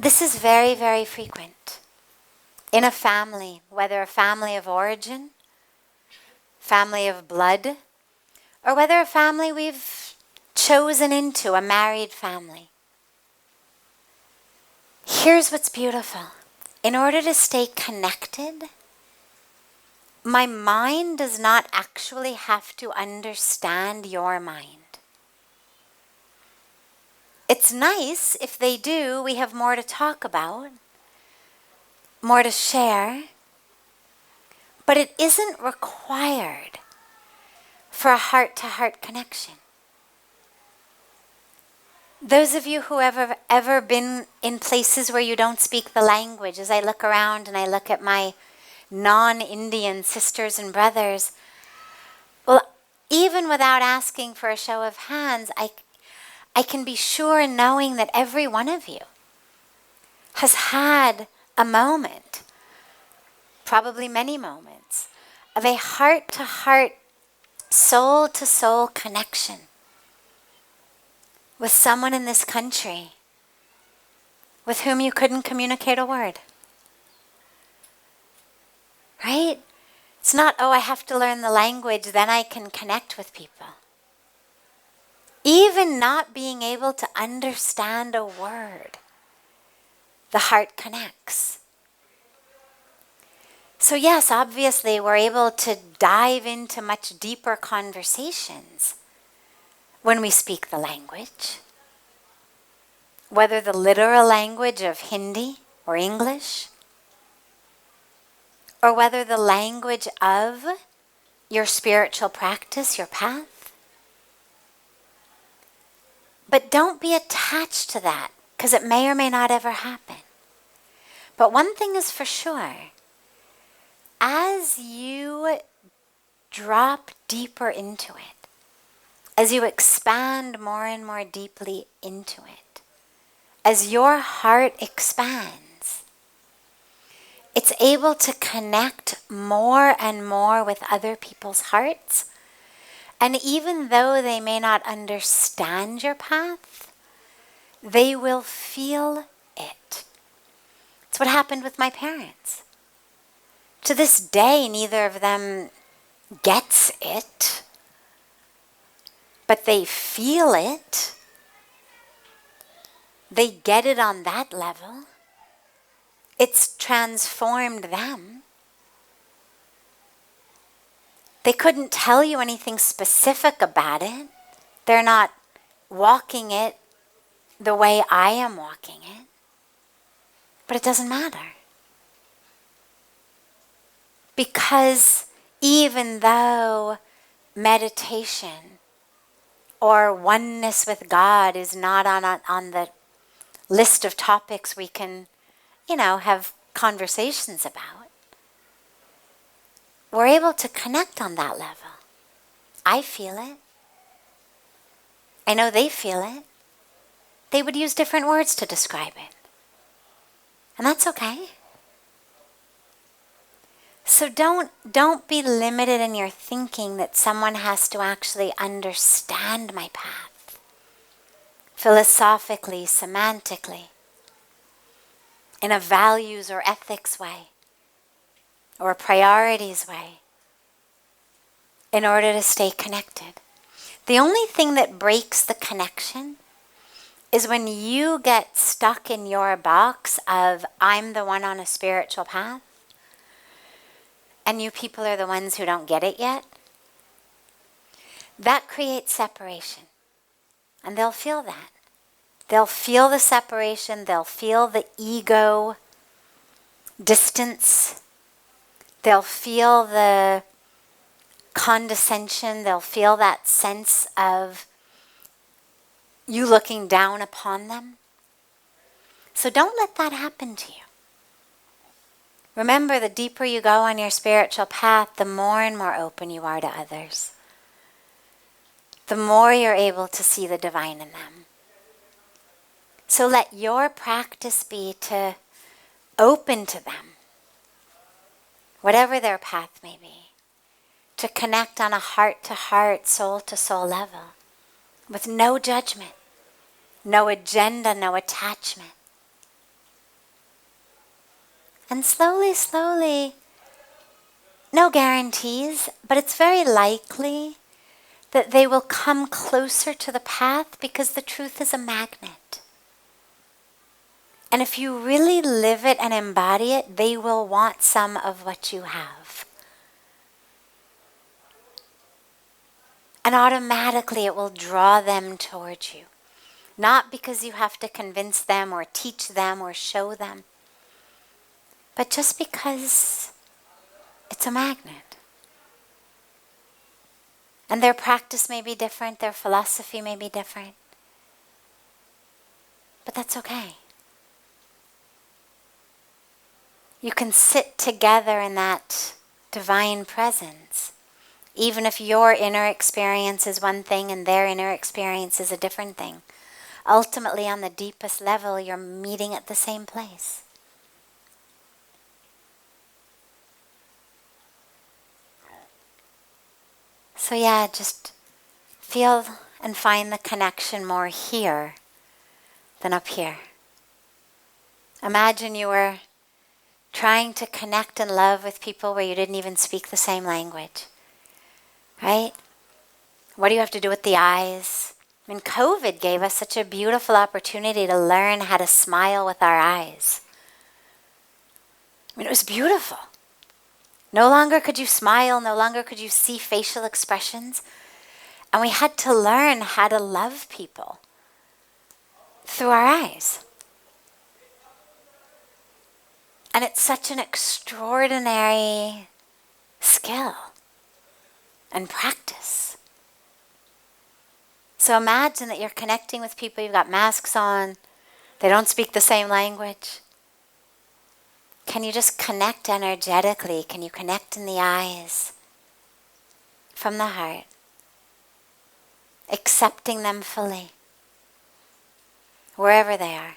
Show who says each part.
Speaker 1: This is very, very frequent. In a family, whether a family of origin, family of blood, or whether a family we've chosen into, a married family. Here's what's beautiful. In order to stay connected, my mind does not actually have to understand your mind. It's nice if they do, we have more to talk about, more to share, but it isn't required for a heart-to-heart connection. Those of you who have ever been in places where you don't speak the language, as I look around and I look at my non-Indian sisters and brothers, well, even without asking for a show of hands, I can be sure in knowing that every one of you has had a moment, probably many moments, of a heart-to-heart, soul-to-soul connection with someone in this country with whom you couldn't communicate a word. Right? It's not, oh, I have to learn the language, then I can connect with people. Even not being able to understand a word, the heart connects. So yes, obviously we're able to dive into much deeper conversations when we speak the language, whether the literal language of Hindi or English, or whether the language of your spiritual practice, your path. But don't be attached to that, because it may or may not ever happen. But one thing is for sure, as you drop deeper into it, as you expand more and more deeply into it, as your heart expands, it's able to connect more and more with other people's hearts. And even though they may not understand your path, they will feel it. It's what happened with my parents. To this day, neither of them gets it, but they feel it. They get it on that level. It's transformed them. They couldn't tell you anything specific about it. They're not walking it the way I am walking it. But it doesn't matter. Because even though meditation or oneness with God is not on the list of topics we can, have conversations about, we're able to connect on that level. I feel it. I know they feel it. They would use different words to describe it. And that's okay. So don't be limited in your thinking that someone has to actually understand my path. Philosophically, semantically, in a values or ethics way, or a priorities way, in order to stay connected. The only thing that breaks the connection is when you get stuck in your box of, I'm the one on a spiritual path, and you people are the ones who don't get it yet. That creates separation. And they'll feel that. They'll feel the separation. They'll feel the ego distance. They'll feel the condescension. They'll feel that sense of you looking down upon them. So don't let that happen to you. Remember, the deeper you go on your spiritual path, the more and more open you are to others. The more you're able to see the divine in them. So let your practice be to open to them, whatever their path may be, to connect on a heart-to-heart, soul-to-soul level, with no judgment, no agenda, no attachment. And slowly, slowly, no guarantees, but it's very likely that they will come closer to the path because the truth is a magnet. And if you really live it and embody it, they will want some of what you have. And automatically it will draw them towards you. Not because you have to convince them or teach them or show them, but just because it's a magnet. And their practice may be different, their philosophy may be different, but that's okay. You can sit together in that divine presence, even if your inner experience is one thing and their inner experience is a different thing. Ultimately, on the deepest level, you're meeting at the same place. So yeah, just feel and find the connection more here than up here. Imagine you were trying to connect and love with people where you didn't even speak the same language, right? What do you have to do with the eyes? I mean, COVID gave us such a beautiful opportunity to learn how to smile with our eyes. I mean, it was beautiful. No longer could you smile, no longer could you see facial expressions. And we had to learn how to love people through our eyes. And it's such an extraordinary skill and practice. So imagine that you're connecting with people, you've got masks on, they don't speak the same language. Can you just connect energetically? Can you connect in the eyes, from the heart, accepting them fully, wherever they are?